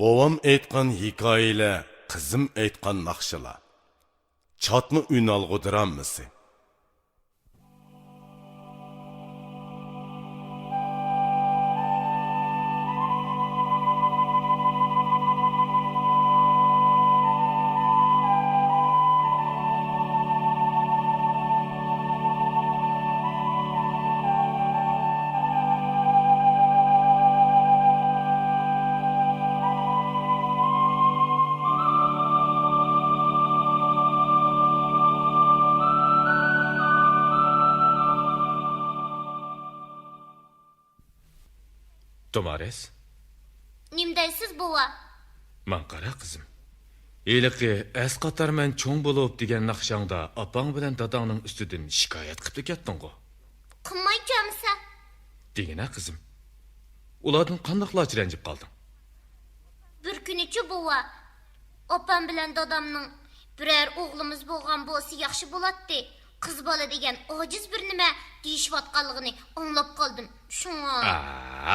Bovam aytgan hikoyalar, qizim aytgan naqshalar. Chatni ün alg'odiramisi? Tomares, Nimdaysiz bova? man qara qizim. Eliqi as qatar men cho'ng bo'lib degan naqshangda opang bilan dadangning ustidan shikoyat qilib ketding-ku. Qilmay kamsa? Degina qizim. Ulardan qandoqlar ranjib qolding? Bir kunichi bova. Opam bilan dadamning birer o'g'limiz bo'lgan bo'lsa yaxshi bo'ladi. Qiz bola degan ojiz bir nima deyishayotganligini anglab qoldim. Shunga.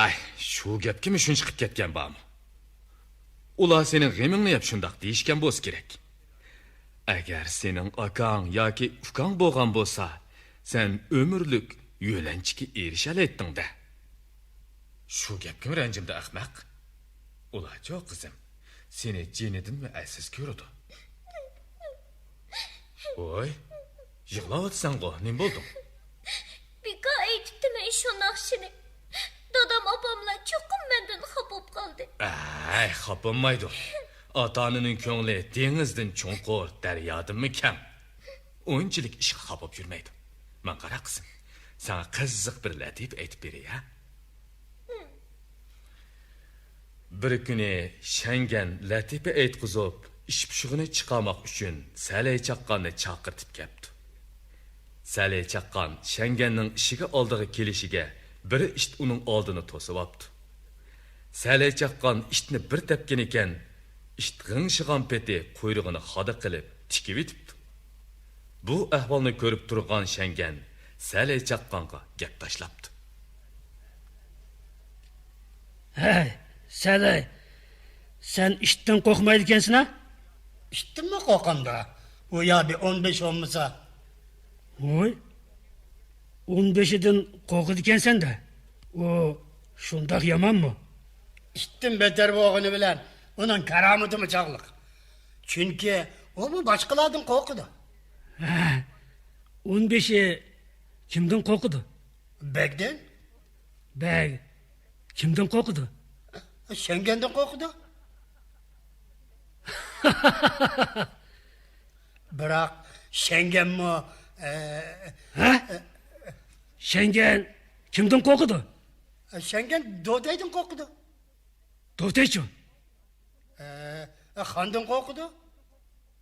Ay, shu gapkimi shuncha chiqib ketgan bormi? Ular sening g'amingni yap shundoq deyishgan bo'lsa kerak. Agar sening akang yoki ukang bo'lgan bo'lsa, sen umrlik yo'lanchiga erishalaytding-da. Shu gapkimi ranjimda ahmoq? Ular yo'q qizim. Seni jinidinmi aysiz ko'rdi. Voy, yig'layotsan-ku, nim bo'lding? Bika aytibdi men shu naqshini. Dadam opamlar cho'qim mendan xafa qoldi. Ay, xapamaydi. Ota-onaning ko'ngli dengizdan cho'nqur, daryodanmi kam. O'yinchilik ishga xapab yurmaydi. Men qara qizim, sana qiziq bir latif aytib beray, ha? Bir kuni Shangan latifa aytqizib, ish pishig'ini chiqarmoq uchun Salay chaqqonni chaqirtib kelibdi. Salay chaqqon Shanganning ishiga oldiga kelishiga biri isht uning oldini to'sib olibdi. Salay chaqqon ishtni bir tepgan ekan, isht g'ingshig'an peti quyrug'ini xoda qilib tikib etibdi. Bu ahvolni ko'rib turgan Shangan Salay chaqqonga gap tashlabdi. Hey, Salay, sen işten korkmaydı kendisine? İşittin mi kokanda? O ya bir 15 olmasa. Oy, 15'den korkudu sen de. O, şundak yaman mı? İşittin beter bu oğunu bilen. Onun kerametı mı çağlık? Çünkü o bu başkalardan korkudu. He, 15'i kimden korkudu? Bekden, Bey, kimden korkudu? Şengen'den korkudu. Bırak Şengen mi? He? Şengen kimden korkudu? Şengen Doğday'dan korkudu. Doğdayço, Han'dan korkudu.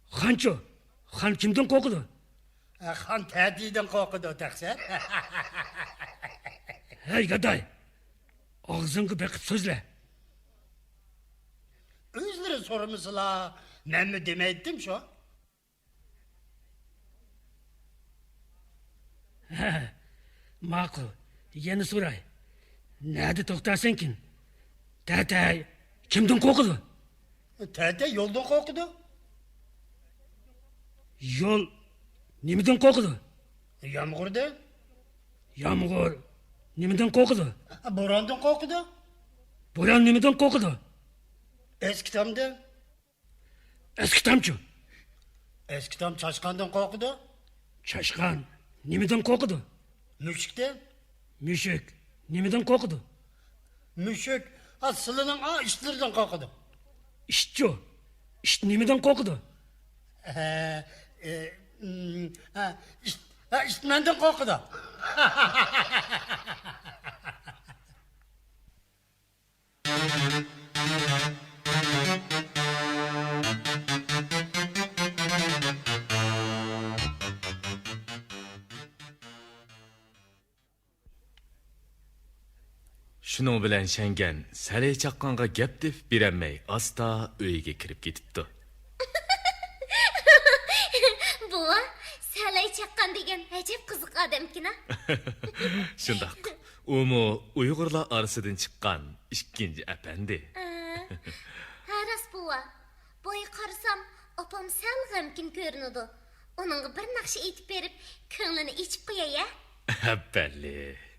Hanço, Han kimden korkudu? Han Teti'den korkudu takser. Hey gaday, ağzını bekip sözle. Özleri sorumuzla ben mi demeydim şu? He, makul, yeni soray. Nerede toktarsın ki? Tete, kimden korkudu? Tete yoldan korkudu. Yol, nimeden korkudu? Yağmurda. Yağmur, nimeden korkudu? Borandan korkudu. Boran nimeden korkudu? Eski tamda. Eski tamçı, Eski tam Çaşkan'dan korkudu. Çaşkan, nimeden korkudu? Müşük'ten. Müşük, nimeden korkudu? Müşük Aslı'nın işlerinden korkudu. İşçi, iş nimeden korkudu? İşitmenden korkudu. Shuning bilan Shangan Salay chaqqonga gap deb berolmay asta uyiga kirib ketibdi. Bova, Salay chaqqon degan ajab qiziq odamkina. Shundoq. U Uyg'urlar orasidan chiqqan ikkinchi apandi. Ha ras bova. Boy qarasam, opam sal g'amkin ko'rinadi. Onunğa bir naqshi aytib berib, ko'nglini ichib qo'yay-a. Belli.